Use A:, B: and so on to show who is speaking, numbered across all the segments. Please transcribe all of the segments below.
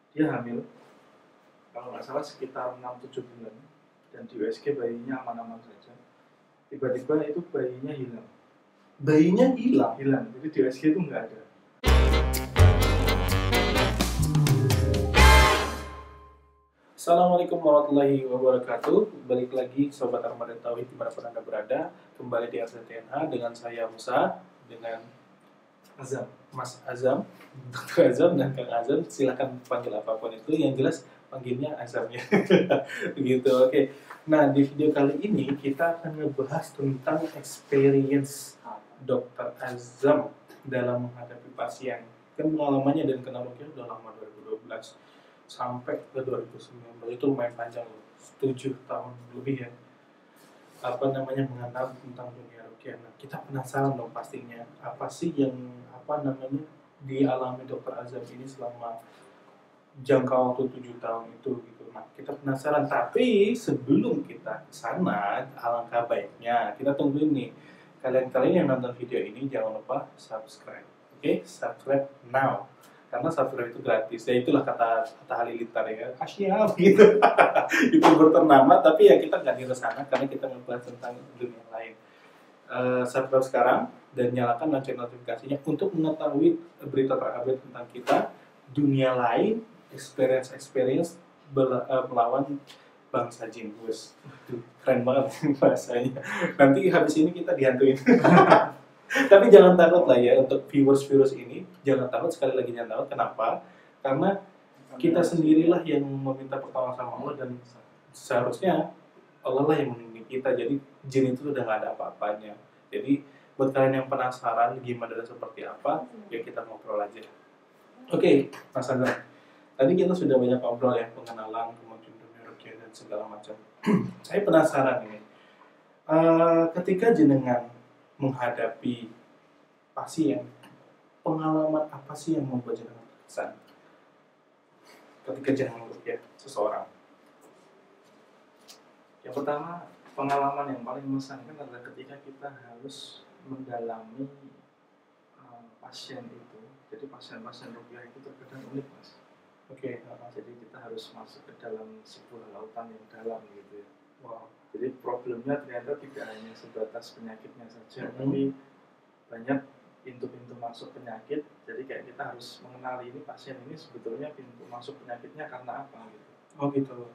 A: dia hamil, kalau nggak salah sekitar 6-7 bulan, dan di USG bayinya aman-aman saja. Tiba-tiba itu bayinya hilang.
B: Bayinya hilang?
A: Hilang, jadi di USG itu nggak ada.
B: Assalamualaikum warahmatullahi wabarakatuh. Balik lagi Sobat Armada Tauhid dimanapun Anda berada. Kembali di RTTNH dengan saya Musa, dengan
A: Azam.
B: Mas Azam, Dr. Azam dan Kang Azam. Silahkan panggil apapun itu, yang jelas panggilnya Azamnya. Begitu, oke. Nah, di video kali ini kita akan ngebahas tentang experience Dr. Azam dalam menghadapi pasien. Kan pengalamannya dan kenalnya udah lama, 2012 sampai ke 2019, itu lumayan panjang loh, 7 tahun lebih ya, mengenal tentang dunia ruqyah. Nah, kita penasaran dong pastinya, apa sih yang dialami Dr. Azam ini selama jangka waktu 7 tahun itu gitu. Nah, kita penasaran, tapi sebelum kita ke sana, alangkah baiknya kita tungguin nih kalian-kalian yang nonton video ini jangan lupa subscribe. Oke, subscribe now. Karena subscribe itu gratis, ya itulah kata halilintar ya, asyik gitu. Itu berternama, tapi ya kita nggak di sana karena kita ngebahas tentang dunia lain. Subscribe sekarang dan nyalakan lonceng notifikasinya untuk mengetahui berita terupdate tentang kita, dunia lain, experience melawan bangsa jin. Keren banget bahasanya. Nanti habis ini kita dihantuin. Tapi jangan takut lah ya, untuk viewers ini jangan takut, sekali lagi jangan takut. Kenapa? Karena kita sendirilah yang meminta pertolongan sama Allah, dan seharusnya Allah lah yang melindungi kita. Jadi jin itu sudah nggak ada apa-apanya. Jadi buat kalian yang penasaran gimana dan seperti apa, ya kita ngobrol aja. Oke, Mas Azam, tadi kita sudah banyak ngobrol ya, pengenalan, kemudian dunia ruqyah dan segala macam. Saya penasaran ini, ketika jenengan menghadapi pasien, pengalaman apa sih yang membuat jenengan berkesan ketika jenengan ruqyah seseorang?
A: Yang pertama, pengalaman yang paling mengesankan adalah ketika kita harus mendalami pasien itu. Jadi pasien-pasien ruqyah itu terkadang unik, Mas.
B: Oke.
A: Jadi kita harus masuk ke dalam sebuah lautan yang dalam gitu ya.
B: Wow.
A: Jadi problemnya ternyata tidak hanya sebatas penyakitnya saja, tapi banyak pintu-pintu masuk penyakit. Jadi kayak kita harus mengenali ini pasien ini sebetulnya pintu masuk penyakitnya karena apa gitu.
B: Oh gitu.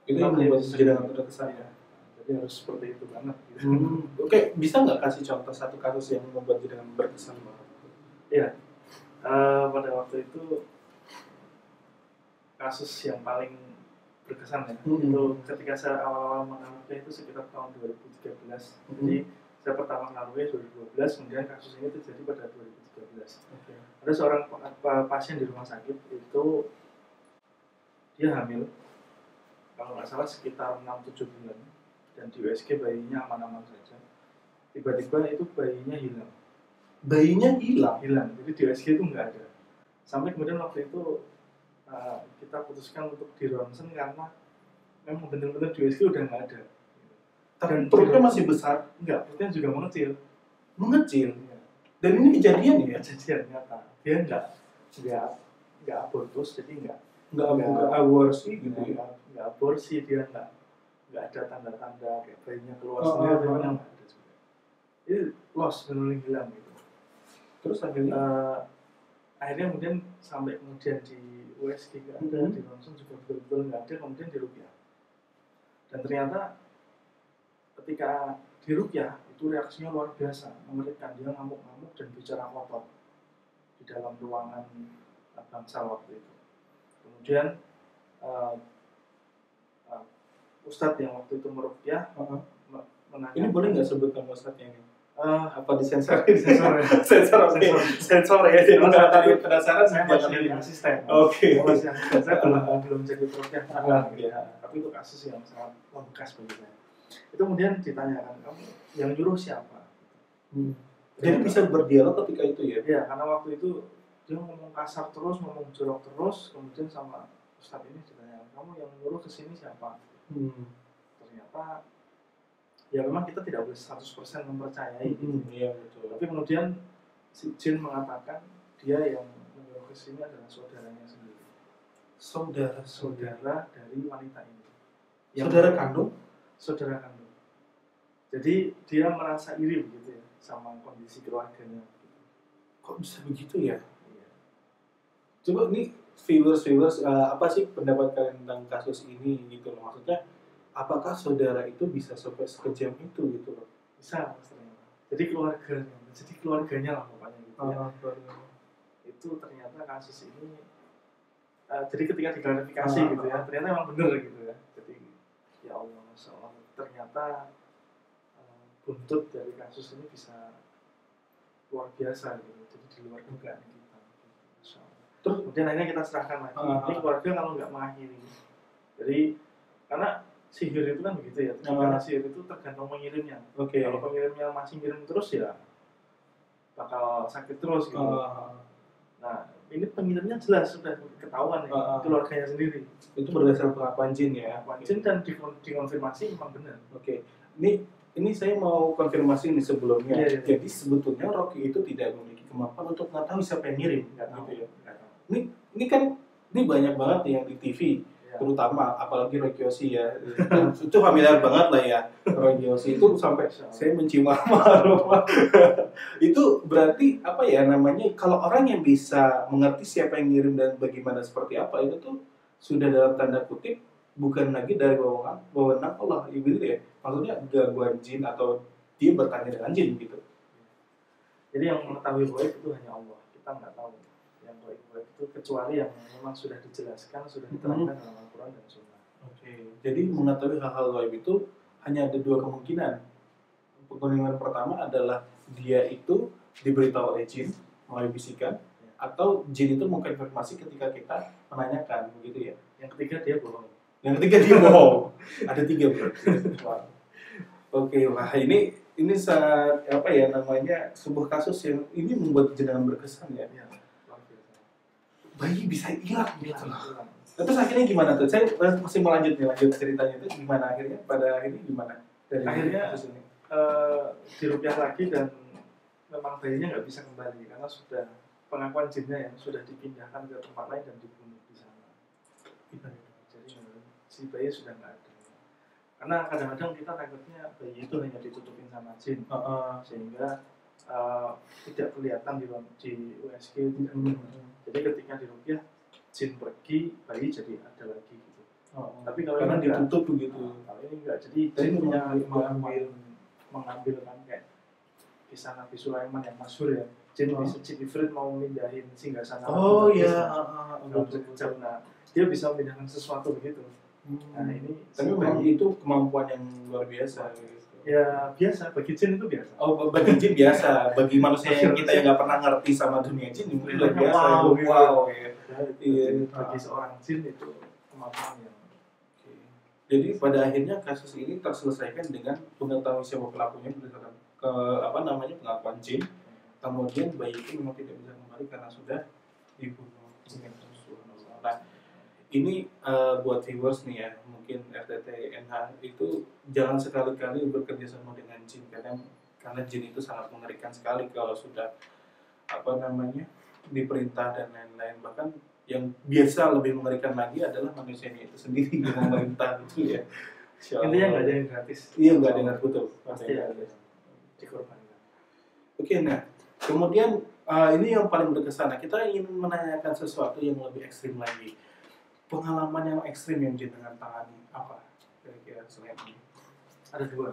B: Itu yang membuat jenengan berkesan ya.
A: Jadi harus seperti itu banget gitu.
B: Oke, bisa nggak kasih contoh satu kasus yang membuat jenengan berkesan banget?
A: Iya. Pada waktu itu kasus yang paling berkesan ya, itu ketika saya awal-awal mengalami itu sekitar tahun 2013. Jadi saya pertama mengalami 2012, kemudian kasus ini terjadi pada 2013. Ada seorang pasien di rumah sakit itu, dia hamil, kalau nggak salah sekitar 6-7 bulan, dan di USG bayinya aman-aman saja. Tiba-tiba itu bayinya hilang.
B: Bayinya hilang?
A: Hilang, jadi di USG itu nggak ada. Sampai kemudian waktu itu kita putuskan untuk di ronsen karena memang benar-benar di USG udah nggak ada.
B: Dan perutnya masih besar?
A: Enggak, perutnya juga mengecil.
B: Mengecil? Ya. Dan ini kejadian ya?
A: Kejadian nyata. Dia nggak abortus, jadi nggak
B: aborsi gitu ya?
A: Nggak aborsi, dia nggak ada tanda-tanda kayak bayinya keluar
B: sendiri,
A: nggak ada juga. Ini lost, benar-benar hilang gitu.
B: Terus
A: akhirnya kemudian sampai kemudian di USG nggak ada, di ronsen juga betul-betul nggak ada, kemudian di ruqyah. Dan ternyata ketika di ruqyah itu reaksinya luar biasa, mengerikan. Dia ngamuk-ngamuk dan bicara kotor di dalam ruangan bangsal waktu itu. Kemudian Ustadz yang waktu itu meruqyah menanyakan,
B: ini boleh nggak sebut nama Ustadznya ini? Apa disensor?
A: Sensor ya.
B: Jadi tadi penasaran,
A: saya masih asisten.
B: Oke.
A: Masih asisten, saya belum jadi ruqyah. Tapi itu kasus yang sangat membekas bagi saya. Itu kemudian ditanyakan, kamu yang nyuruh siapa?
B: Jadi bisa berdialog ketika itu ya?
A: Iya, karena waktu itu dia ngomong kasar terus, ngomong jorok terus, kemudian sama Ustadz ini ditanyakan, kamu yang nyuruh kesini siapa? Ternyata ya memang kita tidak boleh 100% mempercayai gitu.
B: Iya, betul.
A: Tapi kemudian si jin mengatakan dia yang menyuruh ke sini adalah saudaranya sendiri. saudara dari wanita ini.
B: Saudara kandung?
A: Saudara kandung. Jadi dia merasa iri begitu ya sama kondisi keluarganya.
B: Kok bisa begitu ya?
A: Iya.
B: Coba nih viewers apa sih pendapat kalian tentang kasus ini gitu loh, maksudnya apakah saudara itu bisa sampai sekejam itu gitu loh?
A: Bisa ternyata. Jadi keluarganya lah pokoknya gitu ya. Itu ternyata kasus ini jadi ketika diklarifikasi gitu ya, ternyata emang bener gitu ya. Jadi ya Allah, Masya Allah, ternyata buntut dari kasus ini bisa luar biasa gitu. Jadi di luar dugaan kita. Masya Allah. Terus kemudian akhirnya kita serahkan lagi. Ini keluarga kalau nggak mengakhiri. Jadi karena sihir itu kan begitu ya. Karena sihir itu tergantung pengirimnya. Kalau pengirimnya masih ngirim terus ya bakal sakit terus gitu. Nah, ini pengirimnya jelas sudah ketahuan ya, keluarganya sendiri.
B: Itu berdasarkan pengakuan jin ya.
A: Pengakuan jin dan dikonfirmasi memang benar.
B: Oke. Ini saya mau konfirmasi nih sebelumnya.
A: Iya.
B: Jadi sebetulnya Rocky itu tidak memiliki kemampuan untuk mengetahui siapa yang ngirim, gitu ya. Ini kan banyak banget nih yang di TV, terutama apalagi Rocky Yosi ya. Itu familiar banget lah ya. Rocky Yosi itu sampai saya mencium aroma. Itu berarti apa ya namanya? Kalau orang yang bisa mengerti siapa yang ngirim dan bagaimana seperti apa, itu tuh sudah dalam tanda kutip bukan lagi dari wewenang Allah gitu ya. Maksudnya gangguan jin atau dia bertanya dengan jin gitu.
A: Jadi yang mengetahui gaib itu hanya Allah. Kita nggak tahu yang gaib itu kecuali yang memang sudah dijelaskan, sudah diterangkan dalam Al-Quran dan Sunnah.
B: Jadi mengetahui hal-hal gaib itu hanya ada dua kemungkinan. Kemungkinan pertama adalah dia itu diberitahu oleh jin melalui bisikan, atau jin itu mengkonfirmasi ketika kita menanyakan, begitu ya.
A: Yang ketiga dia bohong.
B: Ada 3 berarti. Oke, wah ini sangat apa ya namanya, sebuah kasus yang ini membuat jenengan berkesan ya. Bayi bisa hilang gitu. Terus akhirnya gimana tuh? Saya masih mau lanjut ceritanya itu gimana akhirnya? Pada akhirnya gimana?
A: Akhirnya dirupiah lagi dan memang bayinya nggak bisa kembali karena sudah pengakuan jinnya yang sudah dipindahkan ke tempat lain dan dibunuh di sana. Jadi si bayi sudah nggak ada. Karena kadang-kadang kita takutnya bayi itu hanya ditutupin sama jin, sehingga tidak kelihatan di USG. Jadi ketika dirupiah, jin pergi, bayi jadi ada lagi gitu. Tapi kalau
B: karena ditutup begitu.
A: Kalau ini enggak, jadi jin punya mengambil kan kayak kisah Nabi Sulaiman yang masyhur ya. Jin Ifrit mau mindahin singgasana. Nah, dia bisa memindahkan sesuatu begitu. Nah ini.
B: Tapi memang itu kemampuan yang luar biasa. Gitu.
A: Ya biasa, bagi jin itu biasa.
B: Bagi jin biasa, bagi manusia yang kita yang nggak pernah ngerti sama dunia jin itu luar biasa.
A: Wow. Bagi seorang jin itu kemampuan yang.
B: Jadi pada akhirnya kasus ini terselesaikan dengan mengetahui siapa pelakunya berdasarkan pengakuan jin. Kemudian bayi itu memang tidak bisa kembali karena sudah dibunuh. Nah, ini buat viewers nih ya, mungkin RTT NH itu jangan sekali-kali bekerja sama dengan jin karena jin itu sangat mengerikan sekali kalau sudah diperintah dan lain-lain. Bahkan yang biasa lebih mengerikan lagi adalah manusianya itu sendiri yang memerintah itu ya.
A: Intinya nggak ada yang gratis.
B: Iya, nggak ada yang gratis, betul.
A: Pasti ada dikorbankan.
B: Oke, nah kemudian ini yang paling berkesan. Nah, kita ingin menanyakan sesuatu yang lebih ekstrim lagi. Pengalaman yang ekstrim yang jenengan tangani apa? Kira-kira selain ini?
A: Ada 2.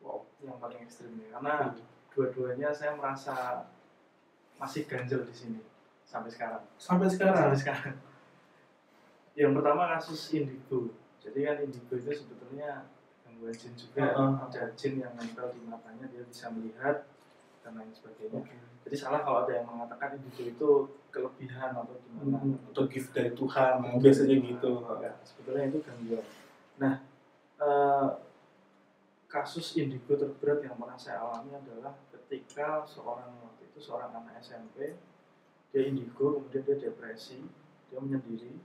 A: Wow, yang paling ekstrim ya. Karena dua-duanya saya merasa masih ganjel di sini sampai sekarang.
B: Sampai sekarang.
A: Yang pertama kasus indigo. Jadi kan indigo itu sebetulnya gangguan jin juga. Ada jin yang nempel di matanya, dia bisa melihat dan lain sebagainya. Jadi salah kalau ada yang mengatakan indigo itu kelebihan atau gimana,
B: atau gift dari Tuhan, biasanya gitu.
A: Ya, sebetulnya itu gangguan. Nah, kasus indigo terberat yang pernah saya alami adalah ketika seorang anak SMP, dia indigo, kemudian dia depresi, dia menyendiri.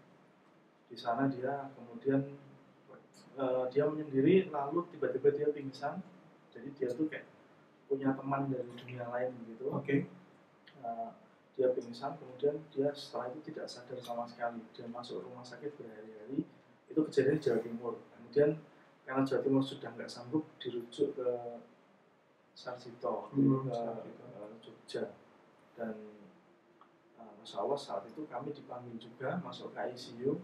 A: Di sana dia kemudian dia menyendiri, lalu tiba-tiba dia pingsan. Jadi dia tuh kayak punya teman dari dunia lain gitu. dia pingsan, kemudian dia setelah itu tidak sadar sama sekali, dia masuk rumah sakit berhari-hari. Itu kejadian di Jawa Timur. Kemudian karena Jawa Timur sudah nggak sanggup, dirujuk ke Sarjito, ke Jogja. Dan Masya Allah saat itu kami dipanggil juga masuk ke ICU.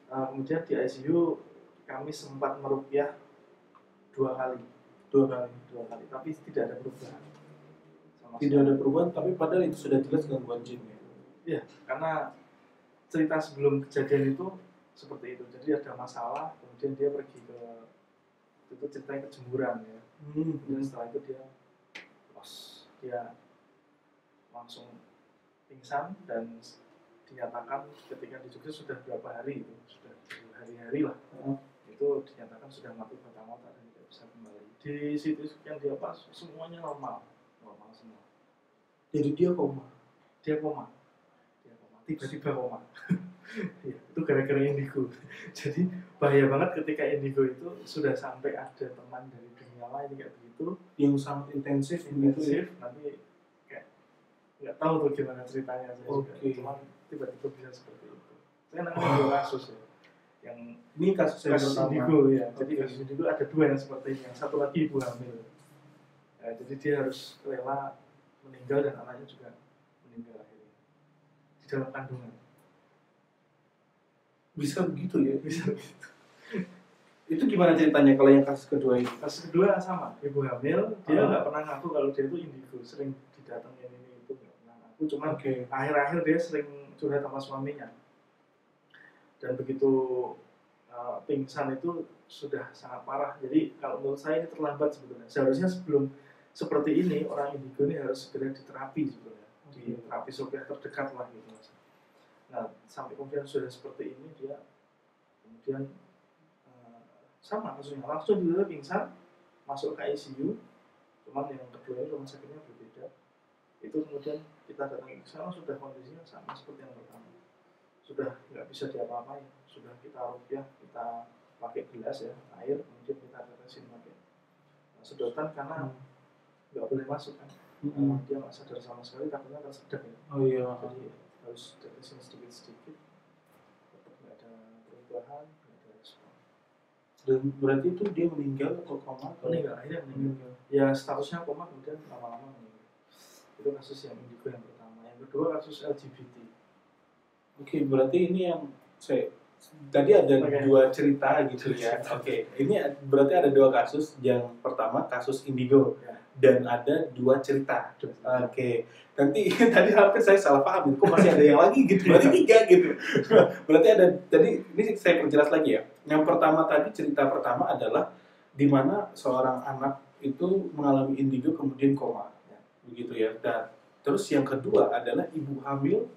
A: Kemudian di ICU kami sempat meruqyah dua kali, tapi tidak ada perubahan.
B: Tidak ada perubahan, tapi padahal itu sudah jelas gangguan jin ya.
A: Iya, karena cerita sebelum kejadian itu seperti itu. Jadi ada masalah, kemudian dia pergi ke itu ceritanya kejemuran ya. Kemudian setelah itu dia langsung pingsan dan dinyatakan ketika di Jogja sudah berapa hari itu, sudah hari-hari lah. Itu dinyatakan sudah mati mata-mata dan tidak bisa kembali. Di situ yang dia pas semuanya normal semua.
B: Jadi dia koma,
A: tiba-tiba koma. Ya, itu gara-gara indigo. Jadi bahaya banget ketika indigo itu sudah sampai ada teman dari dunia lain kayak begitu,
B: yang sangat intensif
A: ya. Nanti kayak nggak tahu tuh gimana ceritanya saya juga. Cuma tiba-tiba bisa seperti itu. Saya nangani dua kasus ya. Yang
B: ini kasus
A: indigo ya. Jadi kasus indigo ada dua yang seperti ini. Yang satu lagi ibu hamil. Ya, jadi dia harus rela meninggal dan anaknya juga meninggal akhirnya di dalam kandungan.
B: Bisa begitu ya?
A: Bisa begitu.
B: Itu gimana ceritanya kalau yang kasus kedua ini?
A: Kasus kedua sama, ibu hamil, dia nggak pernah ngaku kalau dia itu indigo, sering didatengin ini itu nggak pernah ngaku, cuma akhir-akhir dia sering curhat sama suaminya. Dan begitu pingsan itu sudah sangat parah. Jadi kalau menurut saya ini terlambat sebetulnya. Seharusnya sebelum seperti ini orang indigo ini harus segera diterapi sebetulnya, di terapi sosial terdekat lah gitu mas. Nah sampai kemudian sudah seperti ini dia kemudian sama kasusnya langsung juga pingsan masuk ke ICU, cuman yang kedua ini rumah sakitnya berbeda. Itu kemudian kita datangi ke sana sudah kondisinya sama seperti yang pertama, sudah nggak bisa diapa-apain, sudah kita ruqyah, kita pakai gelas ya air, kemudian kita tetesin pakai sedotan karena nggak boleh masuk kan. Dia nggak sadar sama sekali, takutnya tersedak ya.
B: Oh iya.
A: Jadi harus tetesin sedikit-sedikit, tetap nggak ada perubahan, nggak ada respon.
B: Dan berarti itu dia meninggal atau koma?
A: Akhirnya meninggal. Ya statusnya koma kemudian lama-lama meninggal. Itu kasus yang indigo yang pertama. Yang kedua kasus LGBT.
B: Oke, berarti ini yang tadi ada dua cerita gitu ya. Oke, ini berarti ada dua kasus. Yang pertama kasus indigo dan ada dua cerita. Oke, nanti tadi hampir saya salah paham. Kok masih ada yang lagi gitu? Berarti tiga gitu. Berarti ada. Tadi ini saya perjelas lagi ya. Yang pertama tadi cerita pertama adalah di mana seorang anak itu mengalami indigo kemudian koma, begitu ya. Dan terus yang kedua adalah ibu hamil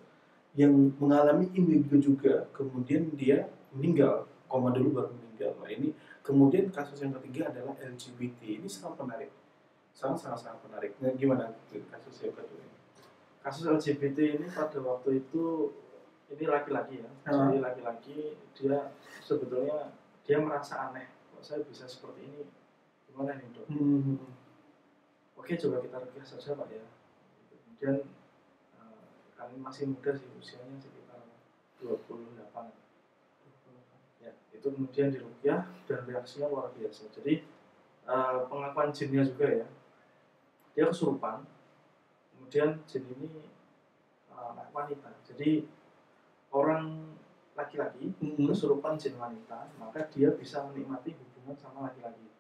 B: yang mengalami indigo juga, kemudian dia meninggal, koma dulu baru meninggal. Nah ini kemudian kasus yang ketiga adalah LGBT. Ini sangat menarik, sangat menarik. Nah, gimana kasus yang kedua ini?
A: Kasus LGBT ini pada waktu itu ini laki-laki ya, jadi laki-laki dia sebetulnya dia merasa aneh, kok saya bisa seperti ini, gimana nih dok? Oke, coba kita ruqyah saja pak ya. Kemudian kami masih muda sih, usianya sekitar 28. Ya, itu kemudian diruqyah dan reaksinya luar biasa. Jadi pengakuan jinnya juga ya, dia kesurupan, kemudian jin ini anak wanita. Jadi orang laki-laki kesurupan jin wanita, maka dia bisa menikmati hubungan sama laki-laki.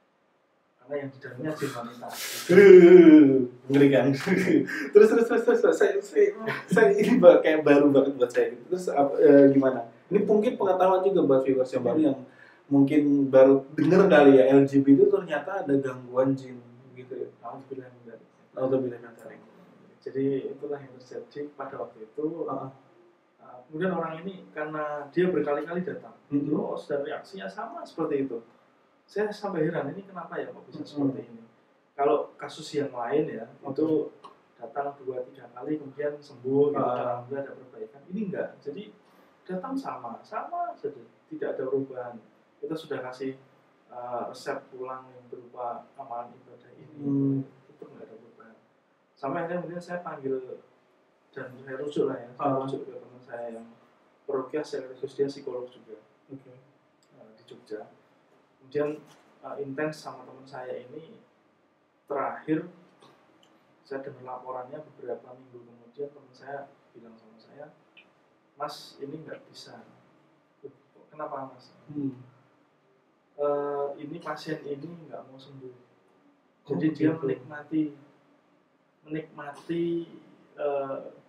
A: Karena yang di dalamnya jin wanita.
B: Mengerikan. Terus saya ini kayak baru banget buat saya. Terus gimana? Ini mungkin pengetahuan juga buat viewers yang baru yang mungkin baru dengar kali ya, LGBT itu ternyata ada gangguan jin gitu ya.
A: Alhamdulillah dari.
B: Jadi
A: itulah yang terjadi pada waktu itu. Kemudian orang ini karena dia berkali-kali datang, terus dan reaksinya sama seperti itu. Saya sampai heran, ini kenapa ya kok bisa seperti ini? Kalau kasus yang lain ya, itu datang 2-3 kali kemudian sembuh, gitu, alhamdulillah ada perbaikan. Ini enggak, jadi datang sama saja, tidak ada perubahan. Kita sudah kasih resep pulang yang berupa amalan ibadah ini, itu enggak ada perubahan. Sampai akhirnya kemudian saya panggil dan saya rujuk lah ya, saya rujuk ke teman saya yang perukiah sekaligus dia psikolog juga di Jogja. Kemudian intens sama teman saya ini, terakhir saya dengar laporannya beberapa minggu kemudian teman saya bilang sama saya, Mas ini nggak bisa. Kenapa Mas? Ini pasien ini nggak mau sembuh. Jadi dia menikmati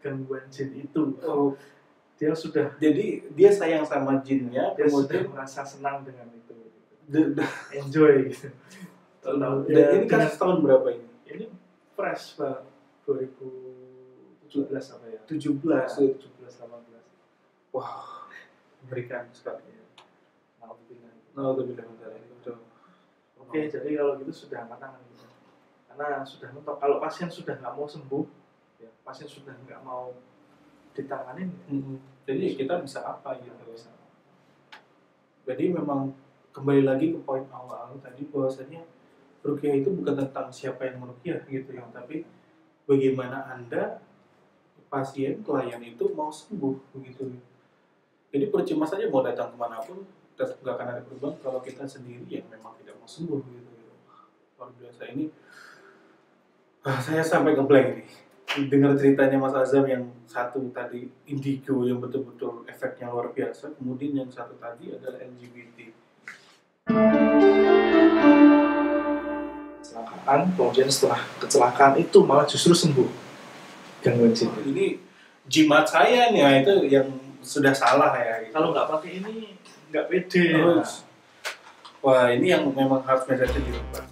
A: gangguan jin itu. Dia sudah.
B: Jadi dia sayang sama jinnya,
A: dia
B: kemudian
A: sudah merasa senang dengan itu. Enjoy gitu.
B: Dan ini kan tahun berapa ini?
A: Ini fresh Pak, 2017 apa ya?
B: 17,
A: 18.
B: Wah, mengerikan sekali.
A: Alhamdulillah. Oke, jadi kalau gitu sudah matang gitu. Karena sudah mentok. Kalau pasien sudah nggak mau sembuh, ya, pasien sudah nggak mau ditanganin.
B: Jadi kita bisa apa gitu? Jadi memang kembali lagi ke poin awal tadi bahwasanya ruqyah itu bukan tentang siapa yang meruqyah gitu ya, tapi bagaimana Anda pasien klien itu mau sembuh begitu. Jadi percuma saja mau datang kemanapun tetap nggak akan ada perubahan kalau kita sendiri yang memang tidak mau sembuh gitu. Luar biasa ini. Saya sampai ngeblank nih. Dengar ceritanya Mas Azam yang satu tadi indigo yang betul-betul efeknya luar biasa, kemudian yang satu tadi adalah LGBT.
A: Kecelakaan, kemudian setelah kecelakaan itu malah justru sembuh gangguan jin.
B: Ini jimat saya nih, itu yang sudah salah ya. Gitu.
A: Kalau nggak pakai ini nggak pede.
B: Wah, ini yang memang harus message dirubah.